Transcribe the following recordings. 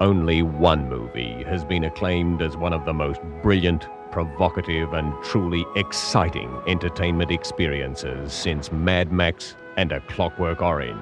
Only one movie has been acclaimed as one of the most brilliant, provocative, and truly exciting entertainment experiences since Mad Max and A Clockwork Orange.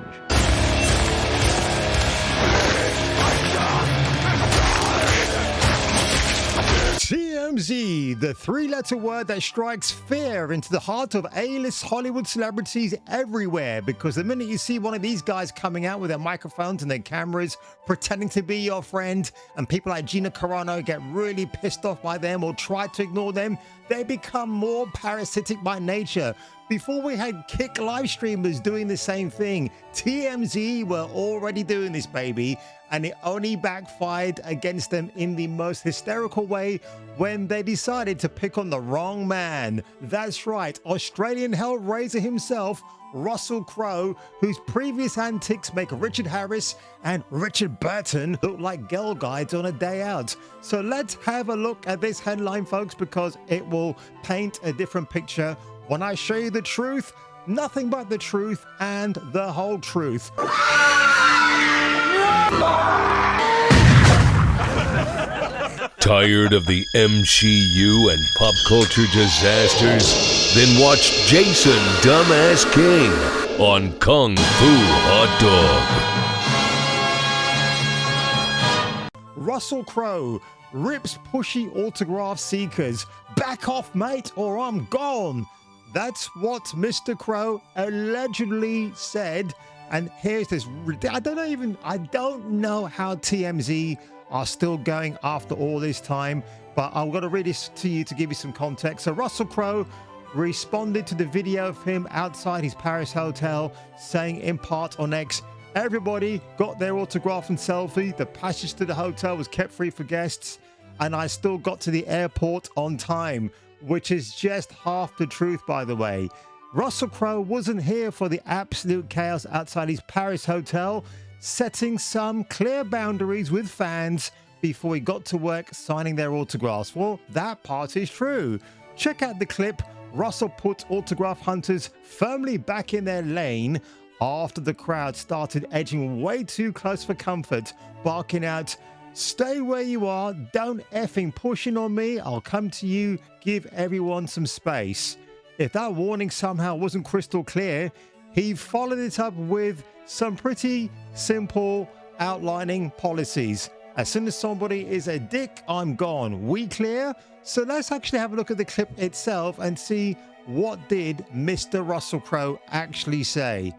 TMZ, the three-letter word that strikes fear into the heart of A-list Hollywood celebrities everywhere, because the minute you see one of these guys coming out with their microphones and their cameras pretending to be your friend, and people like Gina Carano get really pissed off by them or try to ignore them, they become more parasitic by nature. Before we had Kick live streamers doing the same thing, TMZ were already doing this, baby, and it only backfired against them in the most hysterical way when they decided to pick on the wrong man. That's right, Australian Hellraiser himself, Russell Crowe, whose previous antics make Richard Harris and Richard Burton look like girl guides on a day out. So let's have a look at this headline, folks, because it will paint a different picture when I show you the truth, nothing but the truth, and the whole truth. Tired of the MCU and pop culture disasters? Then watch Jason Dumbass King on Kung Fu Hot Dog. Russell Crowe rips pushy autograph seekers. Back off, mate, or I'm gone. That's what Mr. Crowe allegedly said. And here's this. I don't know how TMZ are still going after all this time, but I'm going to read this to you to give you some context. So Russell Crowe responded to the video of him outside his Paris hotel, saying in part on X, "Everybody got their autograph and selfie. The passage to the hotel was kept free for guests, and I still got to the airport on time," which is just half the truth, by the way. Russell Crowe wasn't here for the absolute chaos outside his Paris hotel, setting some clear boundaries with fans before he got to work signing their autographs. Well, that part is true. Check out the clip. Russell put autograph hunters firmly back in their lane after the crowd started edging way too close for comfort, barking out, "Stay where you are, don't effing push in on me, I'll come to you, give everyone some space." If that warning somehow wasn't crystal clear, he followed it up with some pretty simple outlining policies. As soon as somebody is a dick, I'm gone. We clear? So let's actually have a look at the clip itself and see what did Mr. Russell Crowe actually say.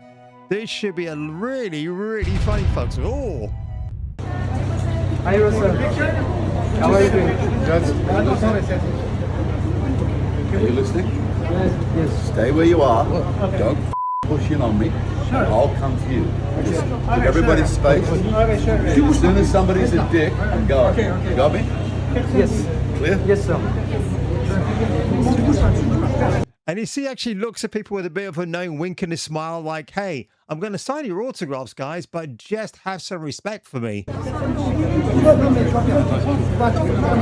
This should be a really, really funny, folks. Oh! Hi, Russell. How are you doing? Good. Are you listening? Yes. Stay where you are. Don't push in on me. I'll come to you. Just give everybody space. As soon as somebody's a dick, go. You got me? Yes. Clear? Yes, sir. And you see, actually looks at people with a bit of a knowing wink and a smile like, "Hey, I'm going to sign your autographs, guys, but just have some respect for me."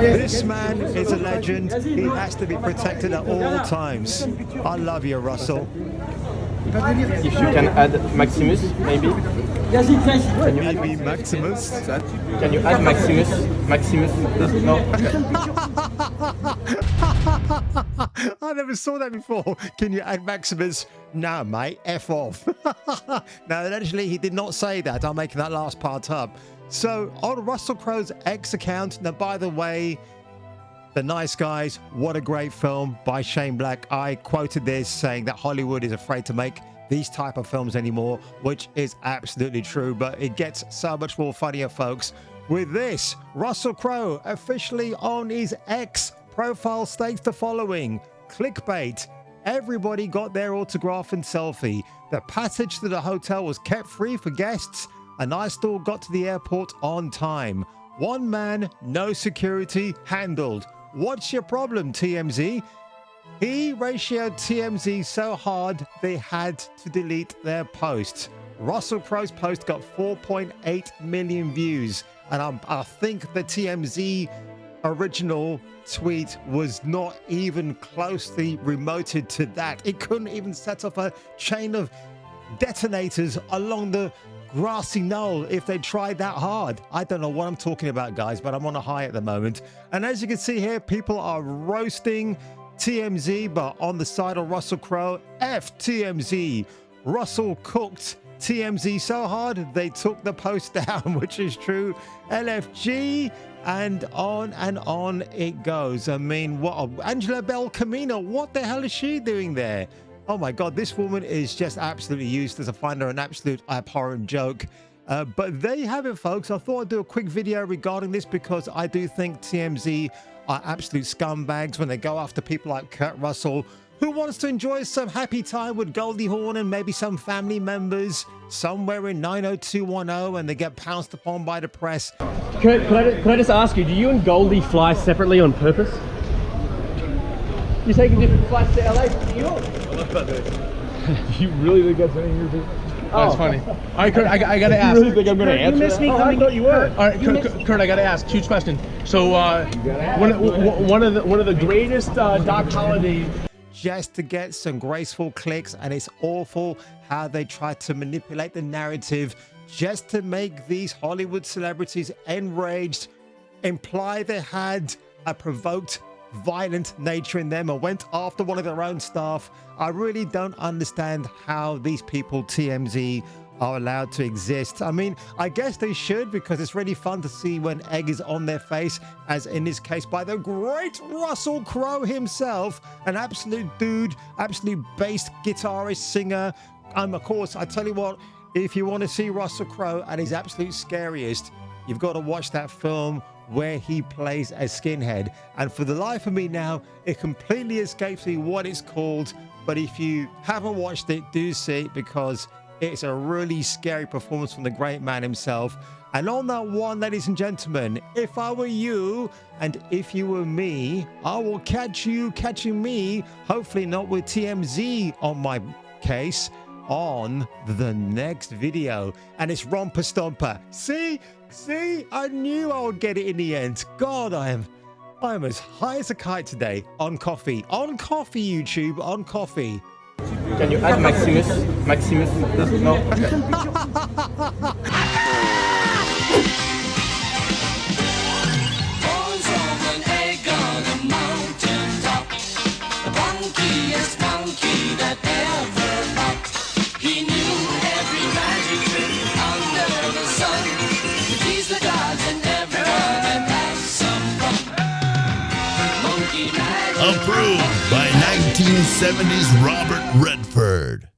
This man is a legend. He has to be protected at all times. I love you, Russell. If you can add Maximus, maybe. Maybe Maximus. Can you add Maximus? Maximus? No. I never saw that before. Can you add Maximus? No, mate. F off. Now, allegedly, he did not say that. I'm making that last part up. So, on Russell Crowe's X account, now, by the way, The Nice Guys, what a great film by Shane Black. I quoted this saying that Hollywood is afraid to make these type of films anymore, which is absolutely true, but it gets so much more funnier, folks. With this, Russell Crowe officially on his X profile states the following: clickbait. Everybody got their autograph and selfie. The passage to the hotel was kept free for guests, and I still got to the airport on time. One man, no security, handled. What's your problem, TMZ? He ratioed TMZ so hard they had to delete their post. Russell Crowe's post got 4.8 million views, and I think the TMZ original tweet was not even closely remoted to that. It couldn't even set off a chain of detonators along the grassy knoll if they tried that hard. I don't know what I'm talking about, guys, but I'm on a high at the moment. And as you can see here, people are roasting TMZ, but on the side of Russell Crowe, F TMZ. Russell cooked TMZ so hard they took the post down, which is true. LFG, and on it goes. I mean, what? Angela Bell Camino, what the hell is she doing there? Oh my God, this woman is just absolutely useless. I find her an absolute abhorrent joke. But there you have it, folks. I thought I'd do a quick video regarding this because I do think TMZ are absolute scumbags when they go after people like Kurt Russell, who wants to enjoy some happy time with Goldie Hawn and maybe some family members somewhere in 90210, and they get pounced upon by the press. Kurt, could I just ask you, do you and Goldie fly separately on purpose? You're taking different flights to LA from New York? You really think that's any of your business? Oh, that's funny. All right, Kurt, I gotta ask. You really think I'm gonna answer? You missed me coming. I thought you were. All right, Kurt, I gotta ask. Huge question. So, one of the greatest Doc Holliday. Just to get some graceful clicks, and it's awful how they try to manipulate the narrative just to make these Hollywood celebrities enraged, imply they had a provoked violent nature in them and went after one of their own staff. I really don't understand how these people, TMZ, are allowed to exist. I mean, I guess they should, because it's really fun to see when egg is on their face, as in this case by the great Russell Crowe himself, an absolute dude, absolute bass guitarist, singer. Of course, I tell you what, if you want to see Russell Crowe at his absolute scariest, you've got to watch that film where he plays a skinhead. And for the life of me now, it completely escapes me what it's called. But if you haven't watched it, do see it, because it's a really scary performance from the great man himself. And on that one, ladies and gentlemen, if I were you and if you were me, I will catch you catching me, hopefully not with TMZ on my case, on the next video. And it's Romper Stomper. See, I knew I would get it in the end. God, I'm as high as a kite today on coffee, YouTube, on coffee. Can you add Maximus? No. Approved by 1970s Robert Redford.